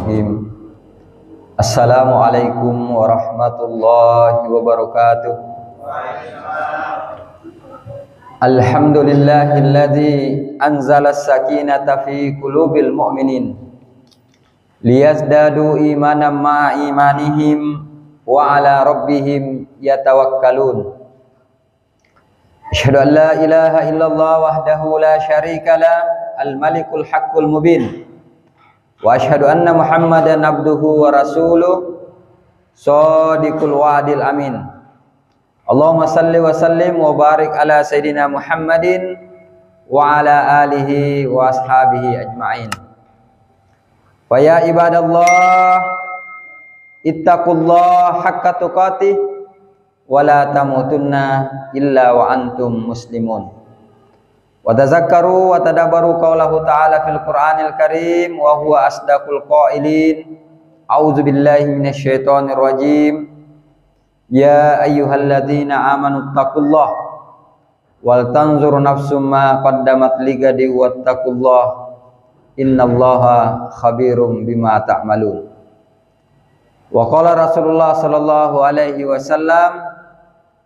Bismillahirrahmanirrahim. Assalamualaikum warahmatullahi wabarakatuh. Alhamdulillahilladzi anzala as-sakinata fi qulubil mu'minin liyazdadu imanan ma'a imanihim wa ala rabbihim yatawakkalun. Asyhadu an la ilaha illallah wahdahu la syarika la al-malikul haqqul mubin. Wa asyhadu anna Muhammadan abduhu wa rasuluh shadiqul wa'dil amin. Allahumma salli wa sallim wa barik ala sayyidina Muhammadin wa ala alihi wa ashabihi ajma'in. Fa ya ibadallah ittaqullaha haqqa tuqatih wa la tamutunna illa wa antum muslimun. Wa tazakkaru wa tadabbaru qaulahu ta'ala fil Qur'anil Karim wa huwa asdaqul qailin. A'udzu billahi minasyaitonir rajim. Ya ayyuhalladzina amanu taqullaha wal tanzur nafsum ma qaddamat ligadi wattaqullaha innallaha khabirum bima ta'malun. Wa qala Rasulullah sallallahu alaihi wasallam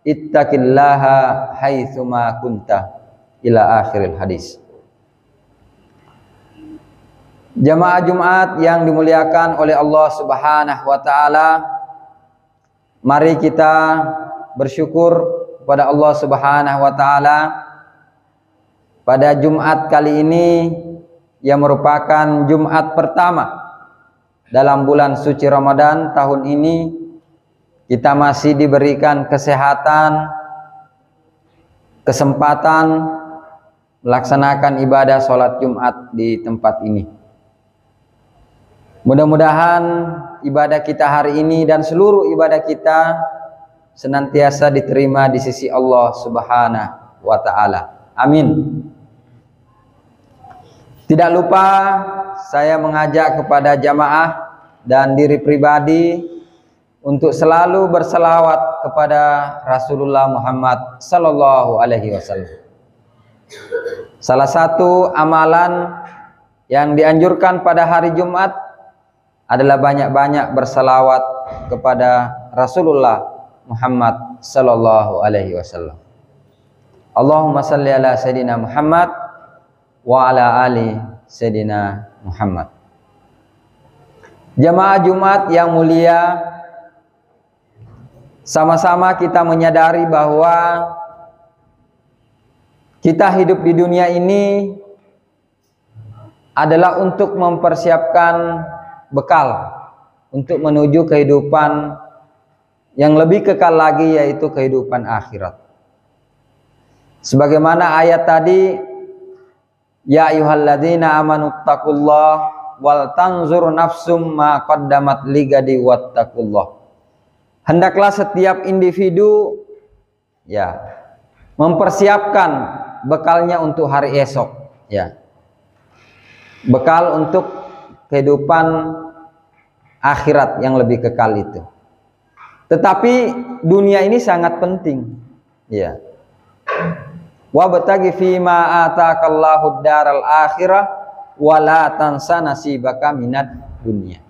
ittaqillaha haitsuma kunta ila akhiril hadis. Jamaah Jumat yang dimuliakan oleh Allah Subhanahu wa taala, mari kita bersyukur kepada Allah Subhanahu wa taala pada Jumat kali ini yang merupakan Jumat pertama dalam bulan suci Ramadan tahun ini. Kita masih diberikan kesehatan, kesempatan melaksanakan ibadah sholat Jumat di tempat ini. Mudah-mudahan ibadah kita hari ini dan seluruh ibadah kita senantiasa diterima di sisi Allah Subhanahu wa ta'ala. Amin. Tidak lupa saya mengajak kepada jamaah dan diri pribadi untuk selalu berselawat kepada Rasulullah Muhammad sallallahu alaihi wasallam. Salah satu amalan yang dianjurkan pada hari Jumat adalah banyak-banyak bersalawat kepada Rasulullah Muhammad sallallahu alaihi wasallam. Allahumma salli ala sayyidina Muhammad wa ala ali sayyidina Muhammad. Jamaah Jumat yang mulia, sama-sama kita menyadari bahwa kita hidup di dunia ini adalah untuk mempersiapkan bekal untuk menuju kehidupan yang lebih kekal lagi, yaitu kehidupan akhirat. Sebagaimana ayat tadi, ya ayyuhalladzina amanu taqullaha wal tanzur nafsum ma qaddamat ligadi wattaqullah. Hendaklah setiap individu mempersiapkan bekalnya untuk hari esok, bekal untuk kehidupan akhirat yang lebih kekal itu. Tetapi dunia ini sangat penting, wa bataghi fima ataqallahu daral akhirah wa la tansa nasibaka minad dunya.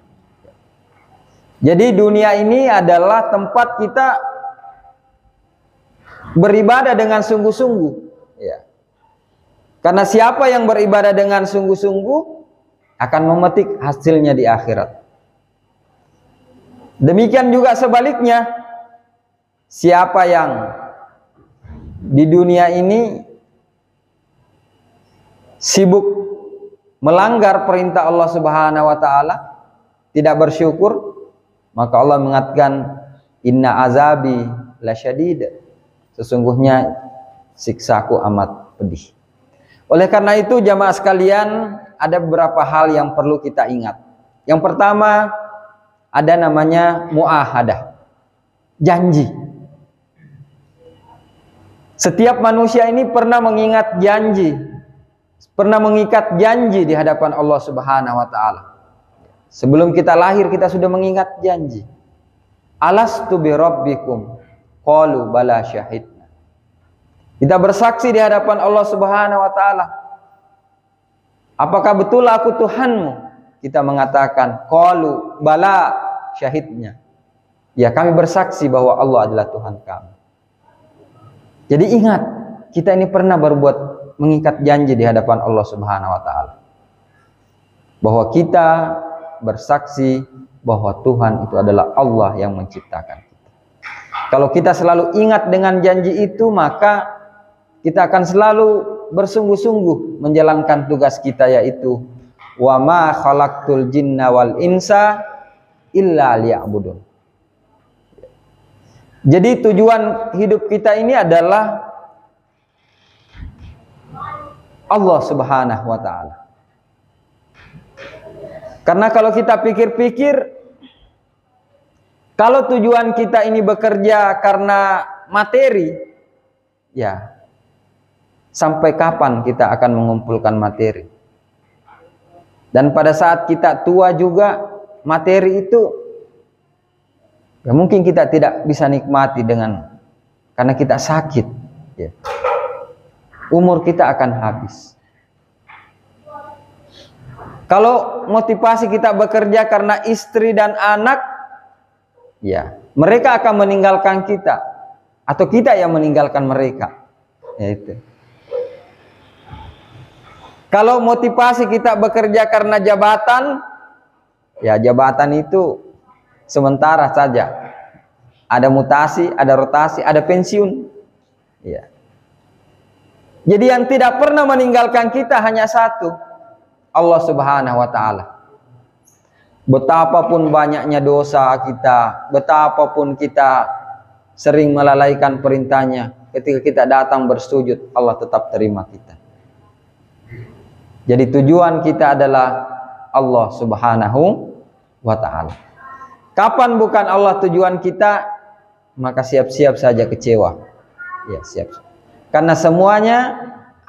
Jadi dunia ini adalah tempat kita beribadah dengan sungguh-sungguh. Karena siapa yang beribadah dengan sungguh-sungguh akan memetik hasilnya di akhirat. Demikian juga sebaliknya, siapa yang di dunia ini sibuk melanggar perintah Allah Subhanahu wa taala, tidak bersyukur, maka Allah mengatakan inna azabi lasyadid, sesungguhnya siksaku amat pedih. Oleh karena itu jamaah sekalian, ada beberapa hal yang perlu kita ingat. Yang pertama, ada namanya muahadah, janji. Setiap manusia ini pernah mengingat janji, pernah mengikat janji di hadapan Allah Subhanahu wa taala. Sebelum kita lahir kita sudah mengingat janji. Alastu bi rabbikum qalu bala syahidna. Kita bersaksi di hadapan Allah Subhanahu wa taala. Apakah betul aku Tuhanmu? kita mengatakan qalu bala syahidnya. Ya, kami bersaksi bahwa Allah adalah Tuhan kami. Jadi ingat, kita ini pernah berbuat mengikat janji di hadapan Allah Subhanahu wa taala. Bahwa kita bersaksi bahwa Tuhan itu adalah Allah yang menciptakan kita. Kalau kita selalu ingat dengan janji itu, maka kita akan selalu bersungguh-sungguh menjalankan tugas kita, yaitu wa ma khalaqtul jinna wal insa illa liya'budun. Jadi tujuan hidup kita ini adalah Allah Subhanahu wa taala. Karena kalau kita pikir-pikir, kalau tujuan kita ini bekerja karena materi, ya sampai kapan kita akan mengumpulkan materi? Dan pada saat kita tua juga, materi itu ya mungkin kita tidak bisa nikmati karena kita sakit, ya. Umur kita akan habis. Kalau motivasi kita bekerja karena istri dan anak, ya mereka akan meninggalkan kita, atau kita yang meninggalkan mereka, ya itu. Kalau motivasi kita bekerja karena jabatan, ya jabatan itu sementara saja. Ada mutasi, ada rotasi, ada pensiun. Ya. Jadi yang tidak pernah meninggalkan kita hanya satu, Allah Subhanahu wa taala. Betapapun banyaknya dosa kita, betapapun kita sering melalaikan perintahnya, ketika kita datang bersujud, Allah tetap terima kita. Jadi tujuan kita adalah Allah Subhanahu wa ta'ala. Kapan bukan Allah tujuan kita, maka siap-siap saja kecewa. Ya, siap. Karena semuanya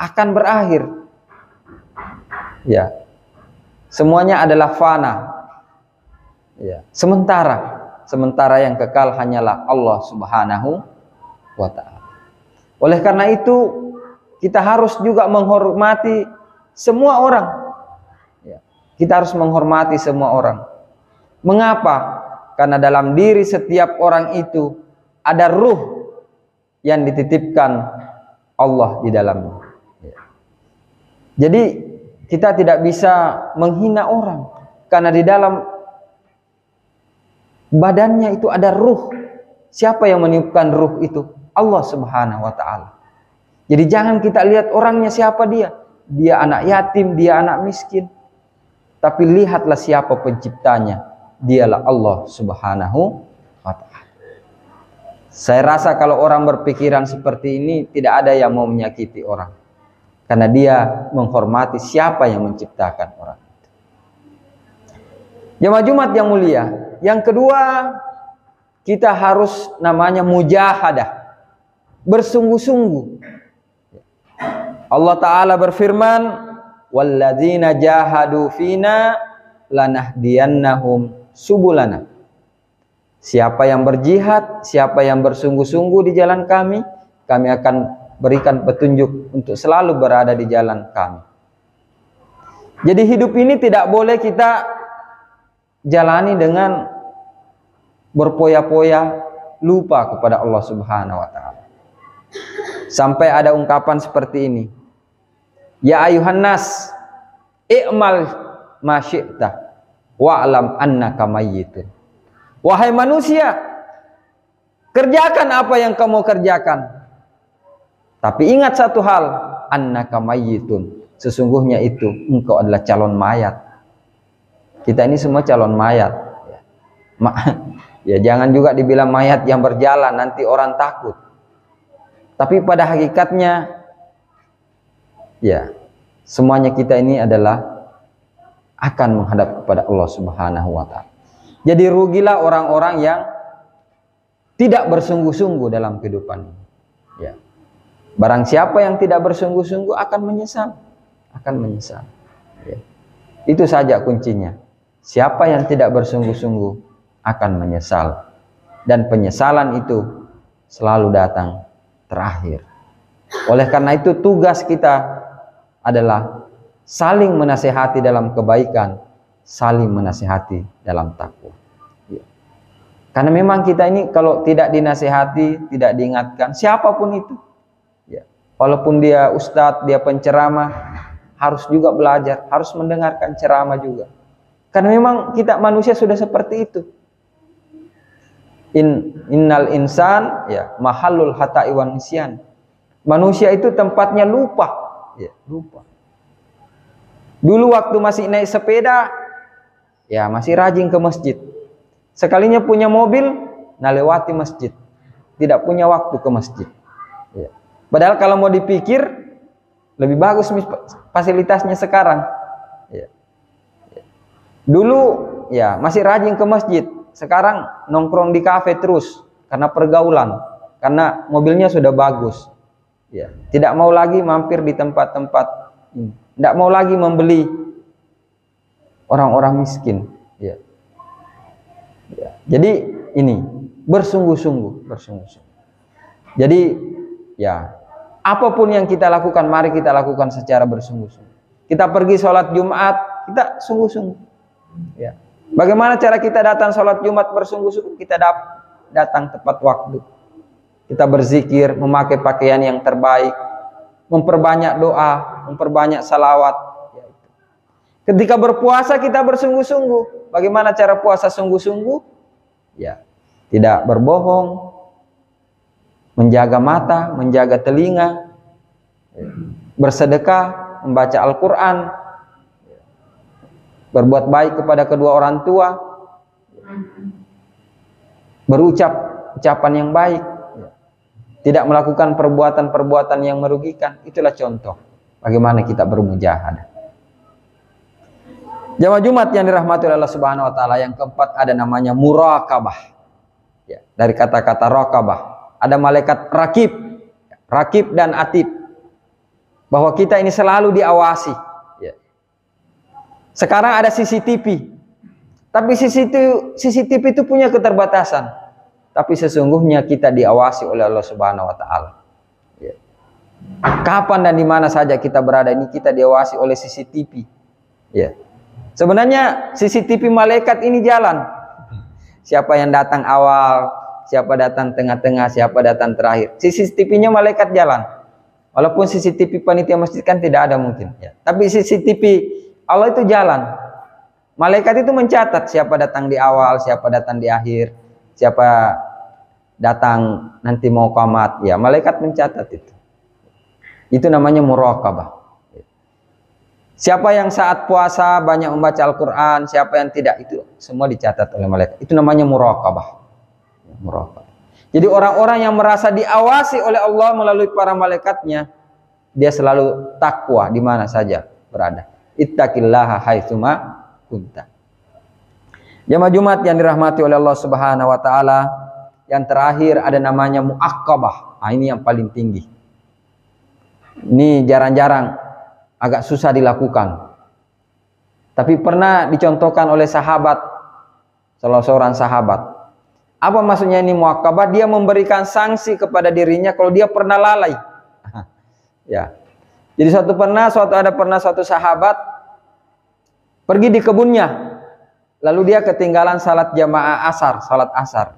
akan berakhir. Ya. Semuanya adalah fana. Ya, sementara yang kekal hanyalah Allah Subhanahu wa ta'ala. Oleh karena itu, kita harus juga menghormati semua orang. Ya, kita harus menghormati semua orang. Mengapa? Karena dalam diri setiap orang itu ada ruh yang dititipkan Allah di dalamnya. Ya. Jadi kita tidak bisa menghina orang, karena di dalam badannya itu ada ruh. Siapa yang meniupkan ruh itu? Allah Subhanahu wa ta'ala. Jadi jangan kita lihat orangnya siapa dia. Dia anak yatim, dia anak miskin. Tapi lihatlah siapa penciptanya. Dialah Allah Subhanahu wa ta'ala. Saya rasa kalau orang berpikiran seperti ini, tidak ada yang mau menyakiti orang. Karena dia menghormati siapa yang menciptakan orang itu. Jemaah Jumat yang mulia, yang kedua, kita harus namanya mujahadah, bersungguh-sungguh. Allah Ta'ala berfirman, walladzina jahadu fina lanahdiyannahum subulana. Siapa yang berjihad, siapa yang bersungguh-sungguh di jalan kami, kami akan berikan petunjuk untuk selalu berada di jalan kami. Jadi hidup ini tidak boleh kita jalani dengan berpoya-poya, lupa kepada Allah Subhanahu wa ta'ala. Sampai ada ungkapan seperti ini, ya ayuhan nas, i'mal ma syi'ta wa'lam annaka mayyitun. Wahai manusia, kerjakan apa yang kamu kerjakan. Tapi ingat satu hal, annaka mayyitun. Sesungguhnya itu engkau adalah calon mayat. Kita ini semua calon mayat. Ya jangan juga dibilang mayat yang berjalan, nanti orang takut. Tapi pada hakikatnya, ya semuanya kita ini adalah akan menghadap kepada Allah Subhanahu wa ta'ala. Jadi rugilah orang-orang yang tidak bersungguh-sungguh dalam kehidupan ini. Ya. Barang siapa yang tidak bersungguh-sungguh akan menyesal. Akan menyesal. Ya. Itu saja kuncinya. Siapa yang tidak bersungguh-sungguh akan menyesal. Dan penyesalan itu selalu datang terakhir. Oleh karena itu tugas kita adalah saling menasehati dalam kebaikan saling menasihati dalam takwa. Ya. Karena memang kita ini kalau tidak dinasihati, tidak diingatkan, siapapun itu, ya, walaupun dia ustadz, dia penceramah, harus juga belajar, harus mendengarkan ceramah juga. Karena memang kita manusia sudah seperti itu. Innal insan ya mahallul hata'i wan nisyan. Manusia itu tempatnya lupa, ya, lupa. Dulu waktu masih naik sepeda, ya masih rajin ke masjid. Sekalinya punya mobil, nah lewati masjid. Tidak punya waktu ke masjid. Ya. Padahal kalau mau dipikir, lebih bagus fasilitasnya sekarang. Ya. Ya. Dulu ya masih rajin ke masjid. Sekarang nongkrong di kafe terus karena pergaulan, karena mobilnya sudah bagus. Ya, tidak mau lagi mampir di tempat-tempat ini. Tidak mau lagi membeli orang-orang miskin. Ya. Ya. Jadi ini bersungguh-sungguh. Jadi ya apapun yang kita lakukan, mari kita lakukan secara bersungguh-sungguh. Kita pergi sholat Jumat, kita sungguh-sungguh. Ya. Bagaimana cara kita datang sholat Jumat bersungguh-sungguh? Kita datang tepat waktu. Kita berzikir, memakai pakaian yang terbaik, memperbanyak doa, memperbanyak salawat. Ketika berpuasa kita bersungguh-sungguh. Bagaimana cara puasa sungguh-sungguh? Ya, tidak berbohong, menjaga mata, menjaga telinga, bersedekah, membaca Al-Quran, berbuat baik kepada kedua orang tua, berucap ucapan yang baik, tidak melakukan perbuatan-perbuatan yang merugikan. Itulah contoh bagaimana kita bermujahadah. Jamaah Jumat yang dirahmati oleh Allah Subhanahu wa taala, yang keempat ada namanya muraqabah. Ya, dari kata-kata raqabah, ada malaikat rakib dan atid. Bahwa kita ini selalu diawasi. Sekarang ada CCTV, tapi CCTV itu punya keterbatasan. Tapi sesungguhnya kita diawasi oleh Allah Subhanahu wa taala. Ya. Kapan dan di mana saja kita berada ini kita diawasi oleh CCTV. Ya. Sebenarnya CCTV malaikat ini jalan. Siapa yang datang awal, siapa datang tengah-tengah, siapa datang terakhir. CCTV-nya malaikat jalan. Walaupun CCTV panitia masjid kan tidak ada mungkin. Ya. Tapi CCTV Allah itu jalan. Malaikat itu mencatat siapa datang di awal, siapa datang di akhir, siapa datang nanti mau qamat. Ya, malaikat mencatat itu. Itu namanya muraqabah. Siapa yang saat puasa banyak membaca Al-Quran, siapa yang tidak, itu semua dicatat oleh malaikat. Itu namanya muraqabah. Muraqabah. Jadi orang-orang yang merasa diawasi oleh Allah melalui para malaikatnya, dia selalu takwa di mana saja berada. Ittaqillaha haitsuma kunta. Jamaah Jumat yang dirahmati oleh Allah Subhanahu wa taala, yang terakhir ada namanya muaqqabah. Nah, ini yang paling tinggi. Ini jarang-jarang, agak susah dilakukan. Tapi pernah dicontohkan oleh sahabat, salah seorang sahabat. Apa maksudnya ini muaqqabah? Dia memberikan sanksi kepada dirinya kalau dia pernah lalai. Ya. Jadi suatu sahabat pergi di kebunnya, lalu dia ketinggalan salat jamaah asar, salat asar.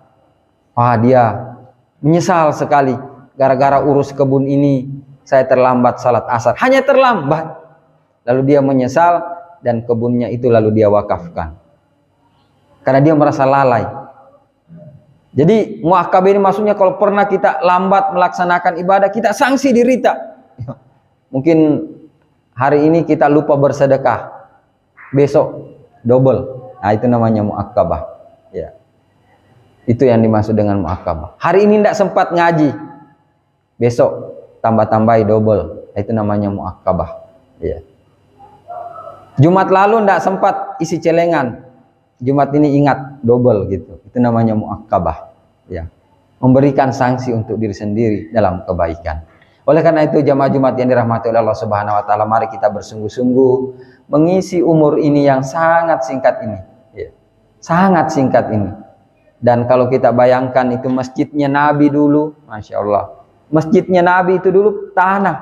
Wah, dia menyesal sekali, gara-gara urus kebun ini saya terlambat salat asar, hanya terlambat. Lalu dia menyesal dan kebunnya itu lalu dia wakafkan, karena dia merasa lalai. Jadi muaqqabah ini maksudnya kalau pernah kita lambat melaksanakan ibadah, kita sanksi dirita. Mungkin hari ini kita lupa bersedekah, besok double. Nah, itu namanya muaqqabah. Ya. Itu yang dimaksud dengan muaqqabah. Hari ini tidak sempat ngaji, besok tambah-tambahi double. Nah, itu namanya muaqqabah. Ya. Jumat lalu tidak sempat isi celengan, Jumat ini ingat double gitu. Itu namanya muaqqabah. Ya. Memberikan sanksi untuk diri sendiri dalam kebaikan. Oleh karena itu jamaah Jumat yang dirahmati oleh Allah Subhanahu wa taala, mari kita bersungguh-sungguh mengisi umur ini yang sangat singkat ini. Ya. Sangat singkat ini. Dan kalau kita bayangkan itu masjidnya Nabi dulu, Masya Allah. Masjidnya Nabi itu dulu tanah.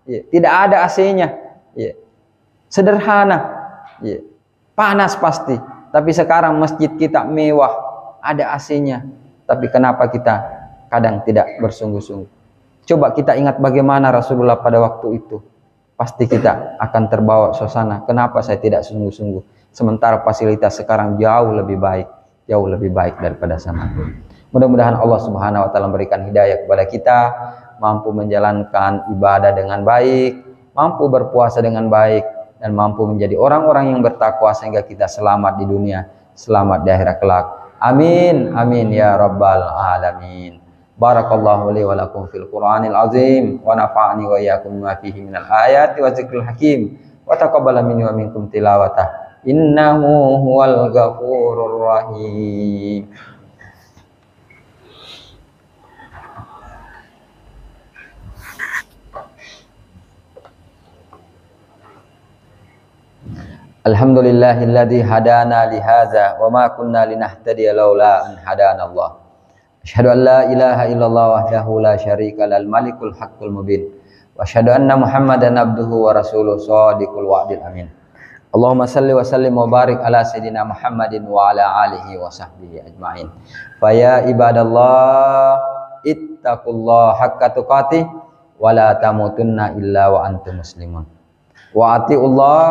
Ya. Tidak ada AC-nya. Ya. Sederhana. Ya. panas pasti. Tapi sekarang masjid kita mewah, ada AC-nya. Tapi kenapa kita kadang tidak bersungguh-sungguh? Coba kita ingat bagaimana Rasulullah pada waktu itu. Pasti kita akan terbawa suasana. Kenapa saya tidak sungguh-sungguh? Sementara fasilitas sekarang jauh lebih baik daripada sana. Mudah-mudahan Allah Subhanahu wa taala memberikan hidayah kepada kita, mampu menjalankan ibadah dengan baik, mampu berpuasa dengan baik, dan mampu menjadi orang-orang yang bertakwa sehingga kita selamat di dunia, selamat di akhirat kelak. Amin, amin ya rabbal alamin. Barakallahu li wa lakum fil Qur'anil azim wa nafa'ani wa iyyakum bima fihi minal ayati wa dzikril hakim wa taqabbala minni wa minkum tilawatah innahu huwal ghafurur rahim. Alhamdulillahilladzi hadana li hadza wa ma kunna linahtadiya laula an hadana Allah. Asyhadu an la ilaha illallah wahdahu la syarika lal malikul haqqul mubin. Wa asyhadu anna Muhammadan abduhu wa rasuluh shadiqul wa'dil amin. Allahumma salli wa sallim wa barik ala sayidina Muhammadin wa ala alihi wa sahbihi ajma'in. Fa ya ibadallah ittaqullaha haqqa tuqatih wa la tamutunna illa wa antum muslimun. Wa atiullah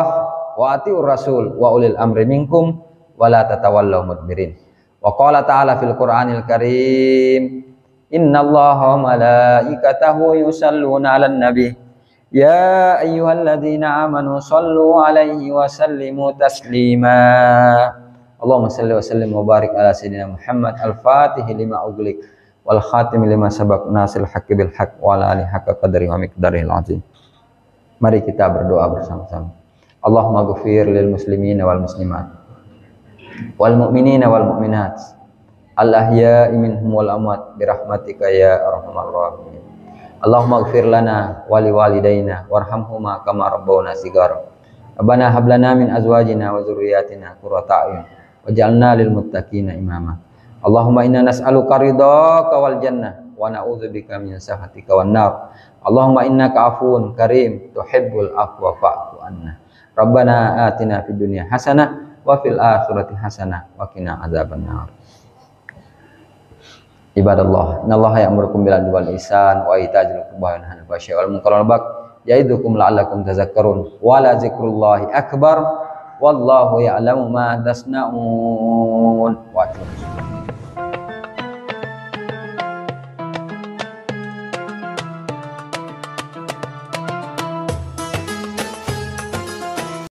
wa atiur rasul wa ulil amri minkum wa la tatawallaw mudbirin. Wa qala ta'ala fil Qur'anil Karim innallaha wa malaikatahu yusalluna 'alan nabi ya ayyuhalladzina amanu sallu 'alaihi wa sallimu taslima. Allahumma salli wa sallim wa barik ala sayyidina Muhammad al-Fatih lima ughliq wal khatim lima sabaq nasil haqqi bil haqq wa ala alihi haqqa qadri wa miqdarihil azim. Mari kita berdoa bersama-sama. Allahumma ghfir lil muslimina wal muslimat wal mu'minina wal mu'minat al ahya'i minhum wal amwat bi rahmatika ya arhamar rahimin. Allahumma ghfir lana wa li walidayna warhamhuma kama rabbawna shighara. Rabbana hab lana min azwajina wa dzurriyyatina qurrata a'yun waj'alna lil muttaqina imama. Allahumma inna nas'aluka ridhaka wal jannah wa na'udzubika min sakhatika wan nar. Allahumma innaka afuwun karim tuhibbul afwa fa'fu anna. Rabbana atina fid dunya hasanah wa fil akhirati hasanah wa qina adzabannar. Ibadallah, innallaha ya'murukum bil adli wal ihsan wa ita'il qurba wa yanha 'anil fahsya'i wal munkari wal baghi ya'idukum la'allakum tadhakkarun. Wa la dzikrullahi akbar wallahu ya'lamu ma tasna'un.